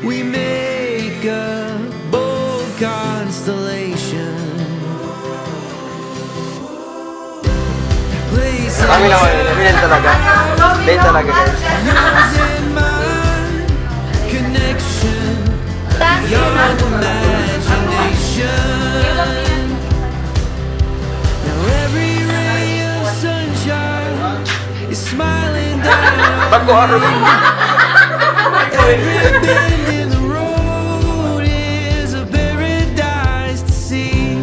We make a bold constellation. Kami naman yun. Kami din talaga. Din talaga guys. Losing my connection beyond imagination. Now every ray of sunshine is smiling down. Bago araw. Every bend in the road is a paradise to see.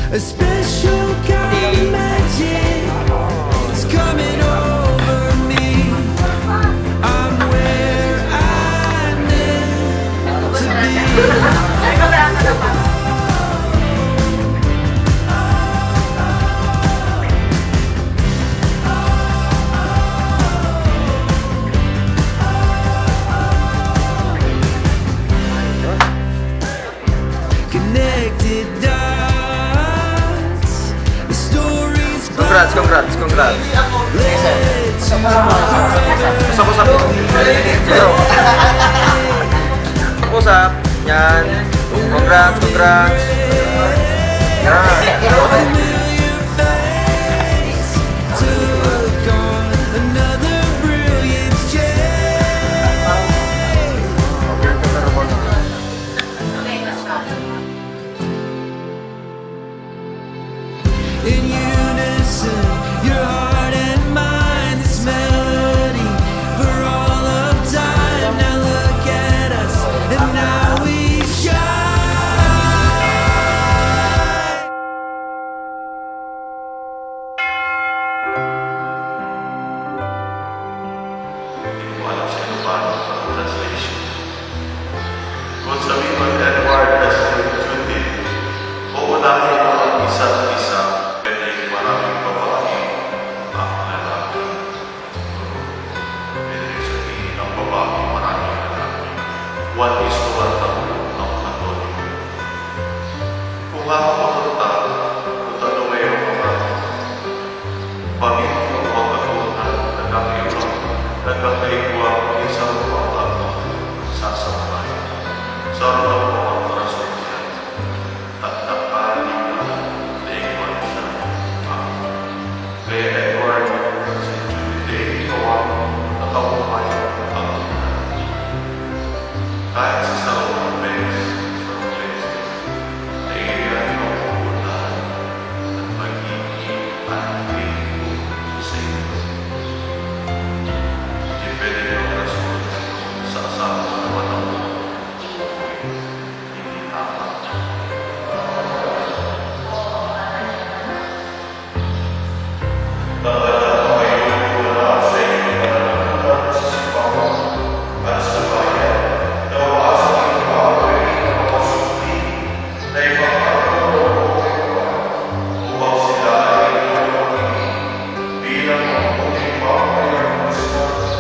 A special kind of magic is coming over me. I'm where I meant to be. Connected dots, the stories Congrats. Usap. Zero. Usap. Yan. Congrats. Yan. familiar face took on another brilliant shade. In unison, your heart and mine, this melody for all of time. Now look at us, and now we shine. Walang sinubang translation. Kung sabi mo, Edward S. Judith, uunahin mo ang isa't isa, pwede maraming babae ang lalaki. Pwede sabihin ang babae maraming lalaki. 1:1 ang katoliko. Kung makakapunta, kung tanong ngayon mga pamilya o katunan, nagkakaigwa ang isang pangkakot sa samay. Sa roon po ang rason niya, at nakalimutan legon siya ang kaya Edward si Judy ikaw nakabuhay ang kahit sa sarong beses, naiiyan ang pupuntahan at magiging unfaithful sa iyo. Depende ng rason sa asawa na walang hindi tama. Talaga ngayon wala sa iyo pananagutan sa simbahan at sa bayan na waasang ipawin ang mga sukli na ipagkakaroon upang sila ay magiging bilang ang puting pamayaran ng simbahan.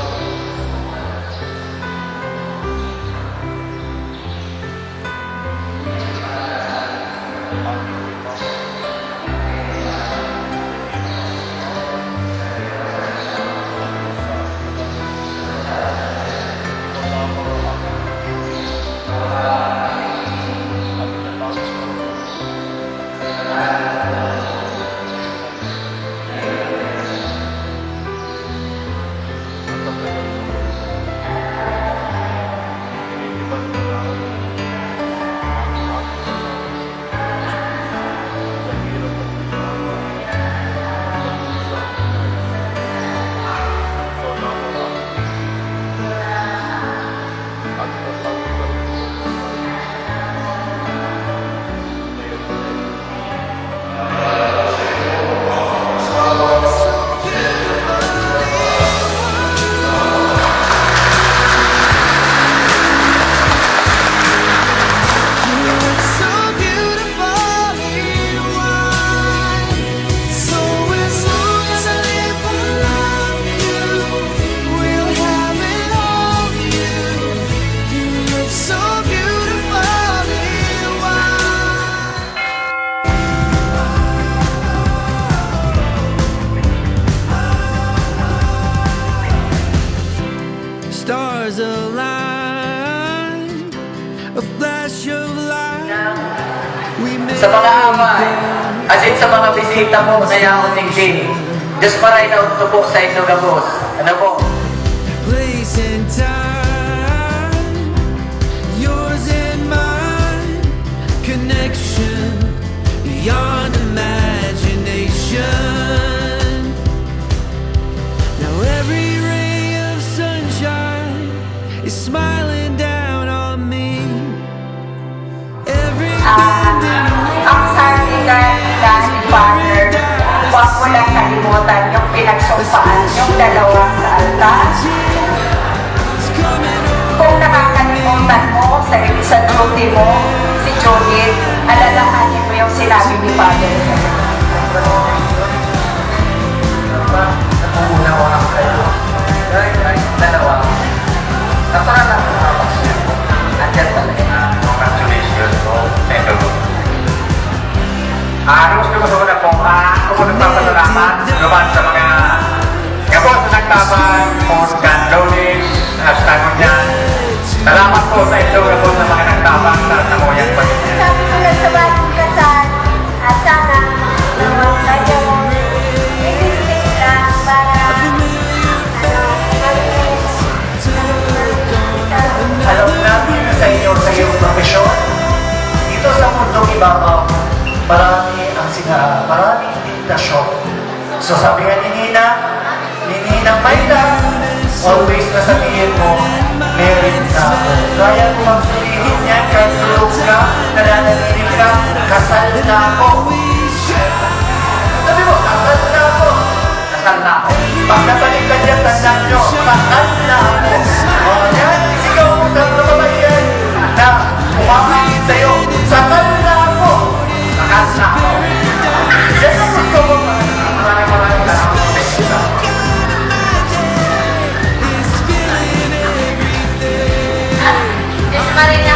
Stars align sa mga amay, asin sa mga bisita mo na yaon ng din. Diyos maray na po sa inyo gabos. Ano po? place and time, yours and mine, connection beyond imagination. Now every ray of sunshine is smiling down on me. Every bend in a Ang sabi nga ni Father, huwag mo lang kalimutan yung pinagsumpaan yung dalawa sa altar. is coming over. Kung nakakalimutan mo sa sa duty mo, si Judith, alalahanin mo yung sinabi ni Father. Nakuunawa ako kayo. Dahil dalawa. Natural lang ang mga andyan talaga. Congratulations po. Thank you. Gusto ko sa una po, kung nagpapasalamat naman sa mga po sa nagtabang, kung kan donate, hashtag mo niyan. Salamat po sa ito po sa mga nagtabang sa Samoyang Pamilya. Sabi ko na sa bagong kasal, sana naman kayo, bibigay lang para Alam natin sa inyo sa iyong profesyon, dito sa mundong ibabaw, marami maraming invitasyon. So sabi nga ni Nina Mayda, always na sabihin mo, meron na ako. Kaya kung ang sabihin niya, kahit tulog ka, nananalilig ka, kasal na ako. Sabi mo, kasal na ako. Kasal na ako. Pag nabalikan niya, tandaan nyo, kasal na ako. O yan, isigaw mo sa mga babayan na kumakain sa'yo, kasal na ako. Kasal na ako. Yan ang gusto mo. Maraming salamat sa inyo. Diyos Maria